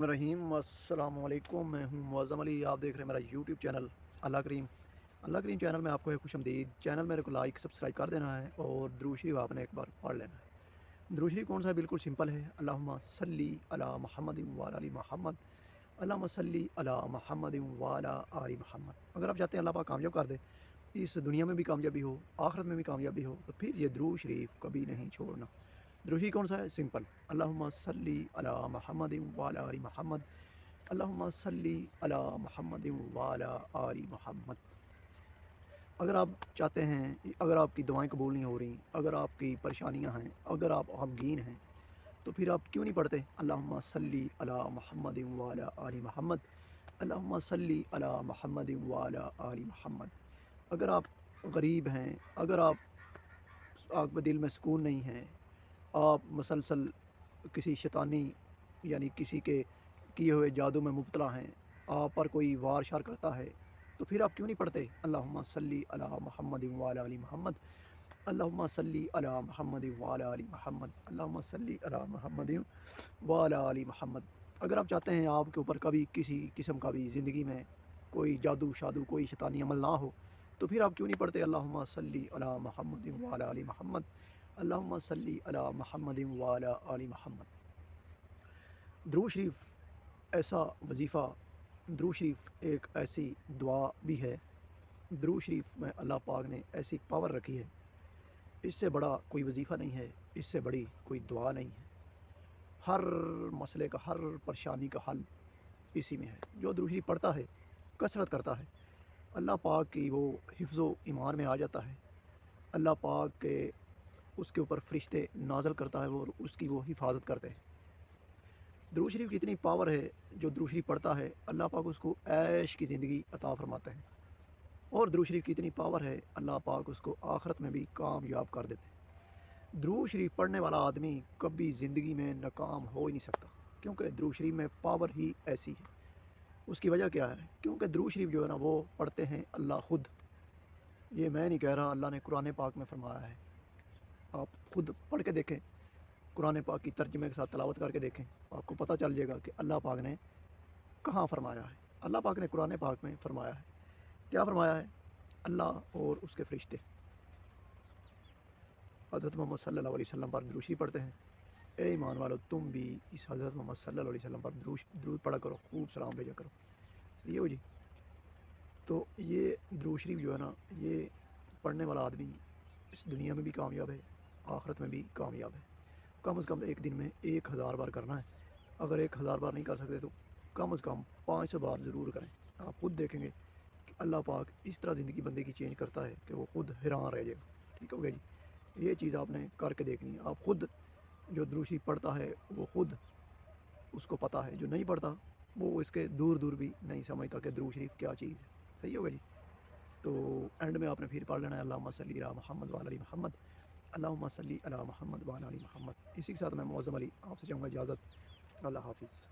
رحیم السلام علیکم، میں ہوں معظم علی۔ آپ دیکھ رہے ہیں میرا یوٹیوب چینل اللہ کریم چینل میں آپ کو ہے خوش آمدید۔ چینل میرے کو لائک سبسکرائب کر دینا ہے اور درود شریف آپ نے ایک بار پڑھ لینا ہے۔ درود شریف کون سا ہے؟ بالکل سمپل ہے، اللہم صلی علی محمد وعلی آل محمد، اللہم صلی علی محمد وعلی آل محمد۔ اگر آپ چاہتے ہیں اللہ پاک کامیاب کر دے، اس دنیا میں بھی کامیابی ہو، آخرت میں بھی کامیابی ہو، تو پھر یہ درود شریف کبھی نہیں چھوڑنا۔ درود شریف کون سا ہے؟ سمپل، اللہم صلی علی محمد وعلی آل محمد، اللہم صلی علی محمد وعلی آل محمد۔ اگر آپ چاہتے ہیں، اگر آپ کی دعائیں قبول نہیں ہو رہی، اگر آپ کی پریشانیاں ہیں، اگر آپ غمگین ہیں، تو پھر آپ کیوں نہیں پڑھتے اللہم صلی علی محمد وعلی آل محمد، اللہم صلی علی محمد وعلی آل محمد۔ اگر آپ غریب ہیں، اگر آپ کے دل میں سکون نہیں ہے، آپ مسلسل کسی شیطانی یعنی کسی کے کیے ہوئے جادو میں مبتلا ہیں، آپ پر کوئی وار شار کرتا ہے، تو پھر آپ کیوں نہیں پڑھتے اللہم صلی علی محمد وعلی آل محمد، اللہم صلی علی محمد وعلی آل محمد، اللہم صلی علی محمد وعلی آل محمد۔ اگر آپ چاہتے ہیں آپ کے اوپر کبھی کسی قسم کا بھی زندگی میں کوئی جادو شادو کوئی شیطانی عمل نہ ہو، تو پھر آپ کیوں نہیں پڑھتے اللہم صلی علی محمد وعلی آل محمد، اللہم صلی علی محمد وعلی آل محمد۔ درود شریف ایسا وظیفہ، درود شریف ایک ایسی دعا بھی ہے، درود شریف میں اللہ پاک نے ایسی پاور رکھی ہے، اس سے بڑا کوئی وظیفہ نہیں ہے، اس سے بڑی کوئی دعا نہیں ہے۔ ہر مسئلے کا، ہر پریشانی کا حل اسی میں ہے۔ جو درود شریف پڑھتا ہے، کثرت کرتا ہے، اللہ پاک کی وہ حفظ و ایمان میں آ جاتا ہے، اللہ پاک کے اس کے اوپر فرشتے نازل کرتا ہے اور اس کی وہ حفاظت کرتے ہیں۔ درود شریف کی اتنی پاور ہے، جو درود شریف پڑھتا ہے اللہ پاک اس کو عیش کی زندگی عطا فرماتے ہیں، اور درود شریف کی اتنی پاور ہے اللہ پاک اس کو آخرت میں بھی کامیاب کر دیتے ہیں۔ درود شریف پڑھنے والا آدمی کبھی زندگی میں ناکام ہو ہی نہیں سکتا، کیونکہ درود شریف میں پاور ہی ایسی ہے۔ اس کی وجہ کیا ہے؟ کیونکہ درود شریف جو ہے نا وہ پڑھتے ہیں اللہ خود۔ یہ میں نہیں کہہ رہا، اللہ نے قرآن پاک میں فرمایا ہے، آپ خود پڑھ کے دیکھیں، قرآن پاک کی ترجمے کے ساتھ تلاوت کر کے دیکھیں، آپ کو پتہ چل جائے گا کہ اللہ پاک نے کہاں فرمایا ہے۔ اللہ پاک نے قرآن پاک میں فرمایا ہے، کیا فرمایا ہے؟ اللہ اور اس کے فرشتے حضرت محمد صلی اللہ علیہ وسلم پر درود شریف پڑھتے ہیں۔ اے ایمان والو، تم بھی اس حضرت محمد صلی اللہ علیہ وسلم پر درود پڑھا کرو، خوب سلام بھیجا کرو۔ صحیح ہو جی؟ تو یہ درود شریف جو ہے نا، یہ پڑھنے والا آدمی اس دنیا میں بھی کامیاب ہے، آخرت میں بھی کامیاب ہے۔ کم از کم ایک دن میں 1000 بار کرنا ہے۔ اگر 1000 بار نہیں کر سکتے تو کم از کم 500 بار ضرور کریں۔ آپ خود دیکھیں گے کہ اللہ پاک اس طرح زندگی بندے کی چینج کرتا ہے کہ وہ خود حیران رہ جائے گا۔ ٹھیک ہو گیا جی؟ یہ چیز آپ نے کر کے دیکھنی ہے۔ آپ خود، جو درود شریف پڑھتا ہے وہ خود اس کو پتہ ہے، جو نہیں پڑھتا وہ اس کے دور دور بھی نہیں سمجھتا کہ درود شریف کیا چیز ہے۔ صحیح ہوگا جی؟ تو اینڈ میں آپ نے پھر پڑھ لینا ہے اللہم صلی علی محمد وعلی آل محمد، اللہم صلی علی محمد وعلی آل محمد۔ اسی کے ساتھ میں معظم علی آپ سے چاہوں گا اجازت۔ اللہ حافظ۔